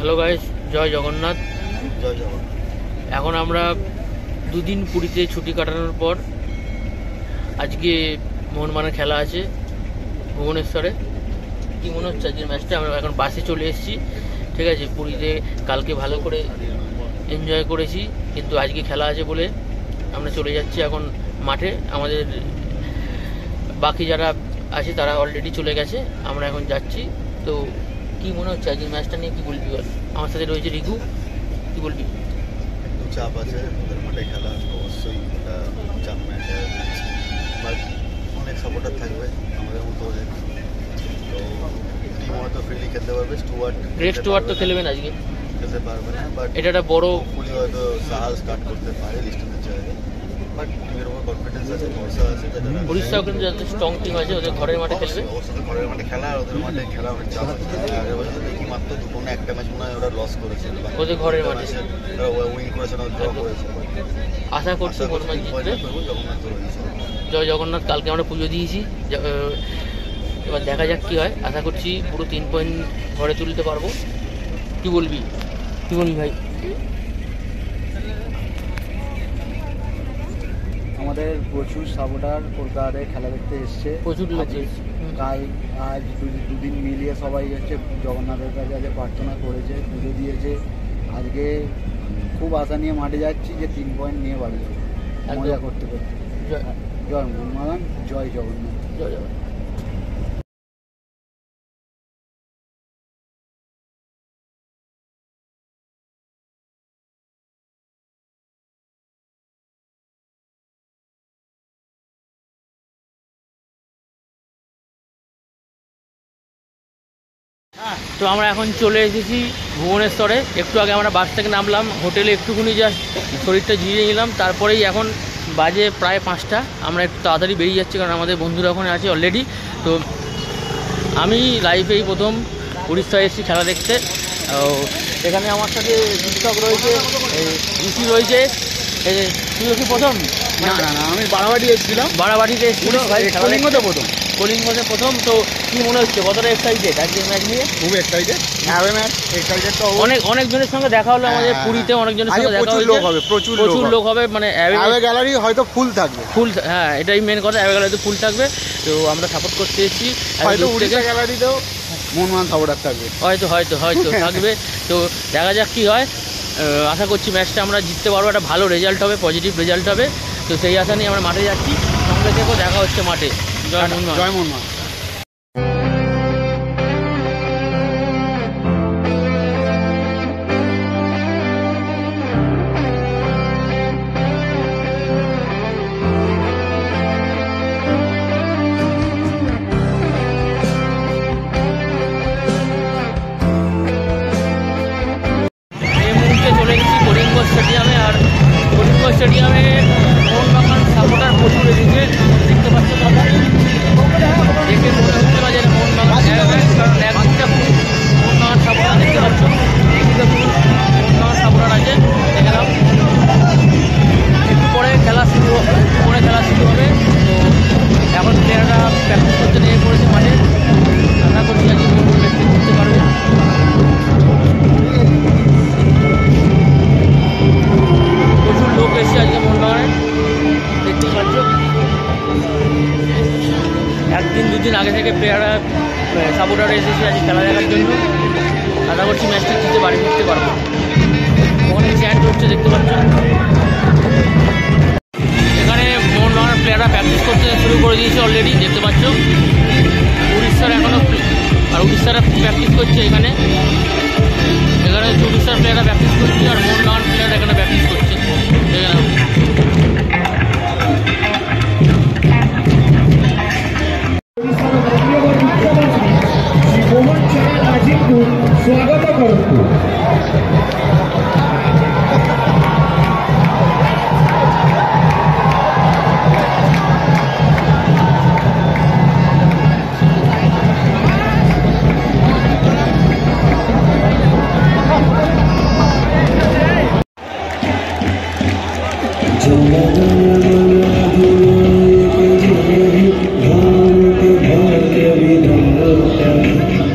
Hello guys, জয় জগন্নাথ। জয় জগন্নাথ। এখন আমরা দুদিন পুরীতে ছুটি কাটানোর পর আজকে মোহনবাগানের খেলা আছে ভুবনেশ্বরে। কি মনে হচ্ছে আজকের ম্যাচটা? আমরা এখন বাসে চলে এসেছি, ঠিক আছে। পুরীতে কালকে ভালো করে এনজয় করেছি, কিন্তু আজকে খেলা আছে বলে আমরা চলে যাচ্ছি এখন মাঠে। আমাদের বাকি যারা আছে তারা অলরেডি চলে গেছে, আমরা এখন যাচ্ছি। তো কি মনে হচ্ছে আজকের ম্যাচটা নিয়ে? কি বলবি বল? আমার সাথে রয়েছে রিঘু, কি বলবি? একটু চাপ আছে, ওদের মাঠে খেলা অবশ্যই চাপ ম্যাচ, বাট অনেক সাপোর্টার থাকবে আমাদের মতো ওদের। তো টিম হয়তো ফ্রিলি খেলতে পারবে, স্টুয়ার্ট তো খেলবে না আজকে, খেলতে পারবে না, বাট এটা একটা বড় পুলি হয়তো সাহস স্টার্ট করতে পারে লিস্টনের জায়গায়। বাট টিমের উপর কনফিডেন্স আছে, ভরসা আছে। উড়িষ্যাও কিন্তু যাতে স্ট্রং টিম আছে, ওদের ঘরের মাঠে খেলবে, ঘরের মাঠে খেলা, ওদের মাঠে খেলা অনেক চাপ আছে। আগের বছর দেখি মাত্র দুটো একটা ম্যাচ মনে হয় ওরা লস করেছে, ওদের ঘরের মাঠে ওরা উইন করেছে না, ড্র করেছে। আশা করছি মোহনবাগান জিতবে। জয় জগন্নাথ। কালকে আমরা পুজো দিয়েছি, এবার দেখা যাক কি হয়। আশা করছি পুরো 3 পয়েন্ট ঘরে তুলতে পারবো। কি বলবি ভাই? আমাদের প্রচুর সাপোর্টার কলকাতাতে খেলা দেখতে এসছে, প্রচুর লোক। তাই আজ দুদিন মিলিয়ে সবাই হচ্ছে জগন্নাথের কাছে প্রার্থনা করেছে, পুজো দিয়েছে। আজকে খুব আশা নিয়ে মাঠে যাচ্ছি যে 3 পয়েন্ট নিয়ে বাড়ি যাবো, মজা করতে করতে। জয় মোহনবাগান, জয় জগন্নাথ। জয় জগন্নাথ। তো আমরা এখন চলে এসেছি ভুবনেশ্বরে। একটু আগে আমরা বাস থেকে নামলাম, হোটেলে একটুখানি জাস্ট শরীরটা জিরিয়ে নিলাম, তারপরেই এখন বাজে প্রায় 5টা। আমরা একটু তাড়াতাড়ি বেরিয়ে যাচ্ছি, কারণ আমাদের বন্ধুরা ওখানে আছে অলরেডি। তো আমি লাইফেই প্রথম উড়িষ্যায় এসেছি খেলা দেখতে। এখানে আমার সাথে দীপক রয়েছে, ঋষি রয়েছে। তুই কি প্রথম? না, আমি বাড়াবাড়ি এসেছিলাম। বাড়াবাড়িতে এসেছিল কলিঙ্গতে প্রথম। কলিঙ্গতে প্রথম। তো কি মনে হচ্ছে, কতটা এক্সাইটেড আজকের ম্যাচ নিয়ে? খুব এক্সাইটেড। এক্সাইটেড তো অনেকজনের সঙ্গে দেখা হলো আমাদের পুরীতে, অনেকজনের সঙ্গে দেখা হয়েছে। প্রচুর লোক হবে, মানে অ্যাওয়ে গ্যালারি হয়তো ফুল থাকবে। হ্যাঁ, এটাই মেন কথা, অ্যাওয়ে গ্যালারিতে ফুল থাকবে। তো আমরা সাপোর্ট করতে এসেছি। হয়তো উড়িষ্যা গ্যালারিতেও মোহনবাগান সাপোর্টার থাকবে, হয়তো থাকবে। তো দেখা যাক কি হয়। আশা করছি ম্যাচটা আমরা জিততে পারবো, একটা ভালো রেজাল্ট হবে, পজিটিভ রেজাল্ট হবে। তো সেই আশা নিয়ে আমরা মাঠে যাচ্ছি। সঙ্গে থেকেও দেখা হচ্ছে মাঠে। জয় মোহনবাগান। জয় মোহনবাগান। স্টেডিয়ামে, আর কলিঙ্গ স্টেডিয়ামে মোহনবাগান সাপোর্টার প্রচুর এসেছে, দেখতে পাচ্ছ কথা। দেখে মনে হচ্ছে না যে মোহনবাগান, কারণ একদিকটা মোহনবাগান সাপোর্টার দেখতে পাচ্ছ, একদিকে মোহনবাগান সাপোর্টার আছে। দেখলাম একটু পরে খেলা শুরু হবে। তো এখন প্লেয়াররা প্র্যাকটিস করতে নিয়ে পড়েছে মাঠে। আশা করছি আজকে প্র্যাকটিস করতে পারবে। প্রচুর লোক এসেছে আজকে মোহনবাগানে, দেখতেই পাচ্ছ। 1-2 দিন আগে থেকে প্লেয়াররা সাপোর্টাররা এসেছে আজকে খেলা দেখার জন্য। আশা করছি ম্যাচটা জিতে বাড়ি ফিরতে পারবো। ওখানে চ্যান্ট হচ্ছে, দেখতে পাচ্ছ। এখানে মোহনবাগানের প্লেয়াররা প্র্যাকটিস করতে শুরু করে দিয়েছে অলরেডি, দেখতে পাচ্ছ। উড়িষ্যার এখনও, আর উড়িষ্যারা প্র্যাকটিস করছে এখানে উড়িষ্যার প্লেয়াররা প্র্যাকটিস করছে, আর মোহনবাগান প্লেয়াররা এখানে প্র্যাকটিস করছে। स्वागत करतो।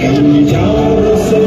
पंजाब से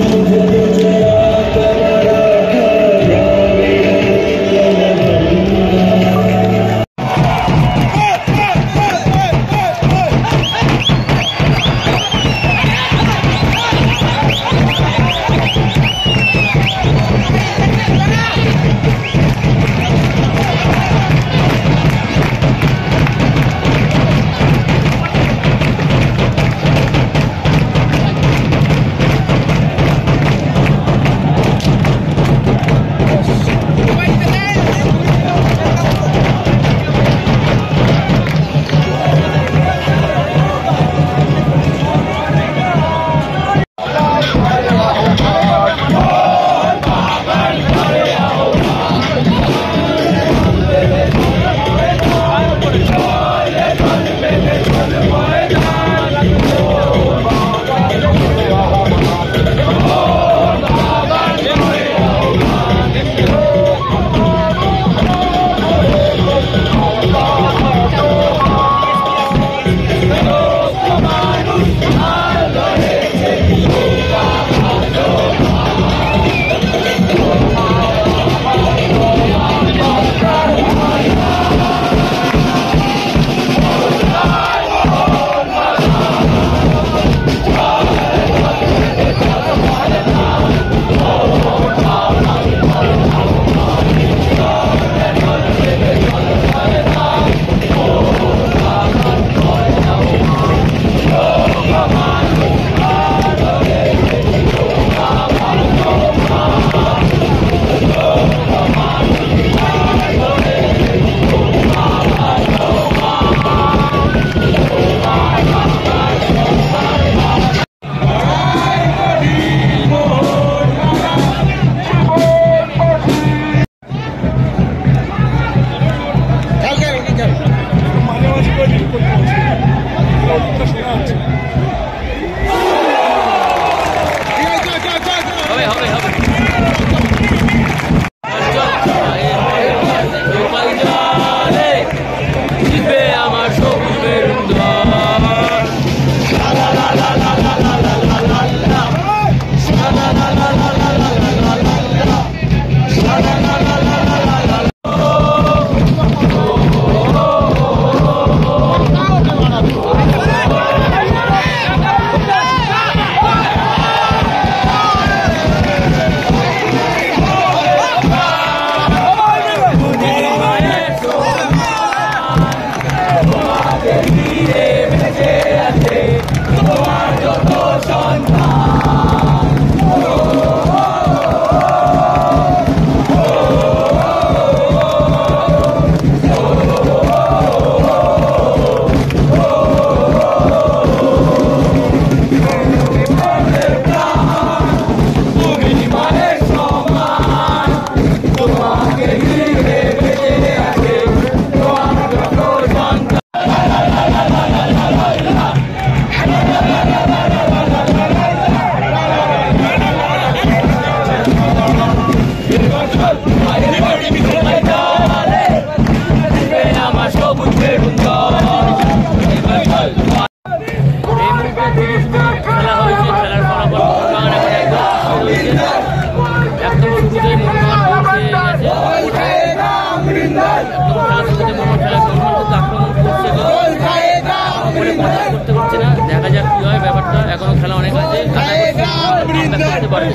জিততে পারবে।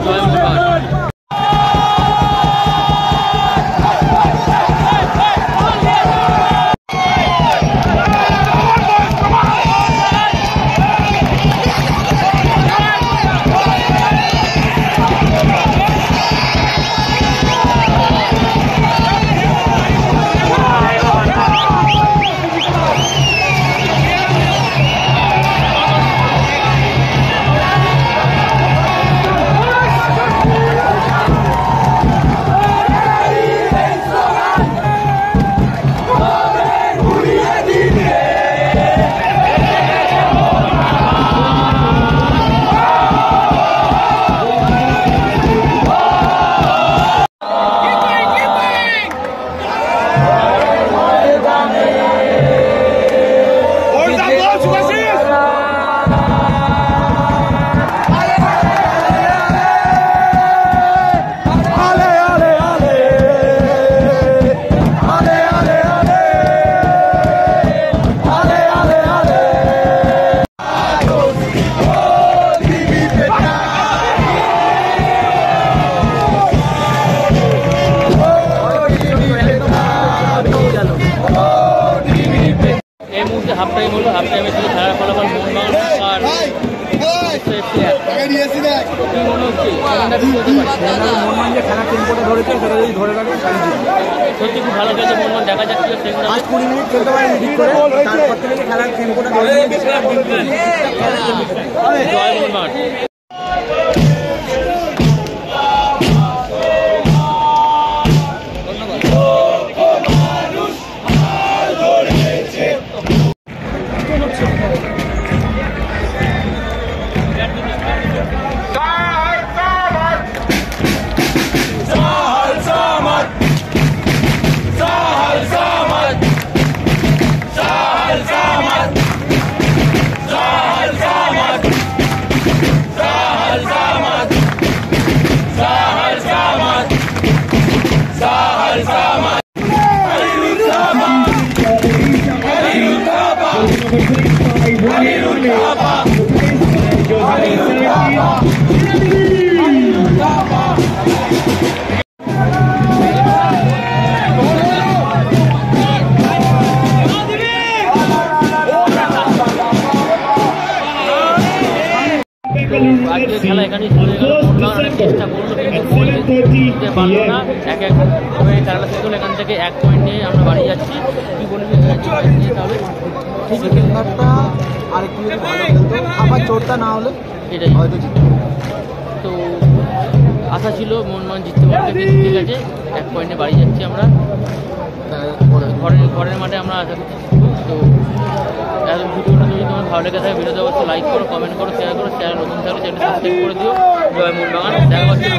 জয় মোহনবাগান। এই মুহূর্তে হাফ টাইম হলো। হাফ টাইমে শুধু খেলার ফলাফল মোহনবাগান আর কি মনে হচ্ছে মোহনবাগান যে খেলার টেম্পোটা ধরেছে সেটা যদি ধরে রাখে সত্যি খুব ভালো খেলছে মোহনবাগান। দেখা যাক কি হচ্ছে। 5-20 মিনিট খেলতে পারে ঠিক করে, তারপর থেকে খেলার টেম্পোটা ধরে জয় মোহনবাগান। আজকে খেলা এখানেই চলে গেল। মোহনবাগান অনেক চেষ্টা করলো কিন্তু জিততে পারলো না। এক হয়ে খেলা শেষ হলো। এখান থেকে 1 পয়েন্ট নিয়ে আমরা বাড়ি যাচ্ছি। কি বলবি তাহলে? সেকেন্ডারটা আর একটু যদি ভালো খেলতো, আবার চোটটা না হলে এটাই হয়তো জিততো। তো আশা ছিল মোহনবাগান জিততে পারবে, কিন্তু ঠিক আছে 1 পয়েন্টে বাড়ি যাচ্ছি আমরা। ঘরের মাঠে আমরা আশা করছি। তো ভিডিওটা যদি তোমার ভালো লেগে থাকে ভিডিওতে অবশ্যই লাইক করো, কমেন্ট করো, শেয়ার করো। চ্যানেল নতুন থাকলে চ্যানেলটা সাবস্ক্রাইব করে দিও। জয় মোহনবাগান। দেখা হচ্ছে।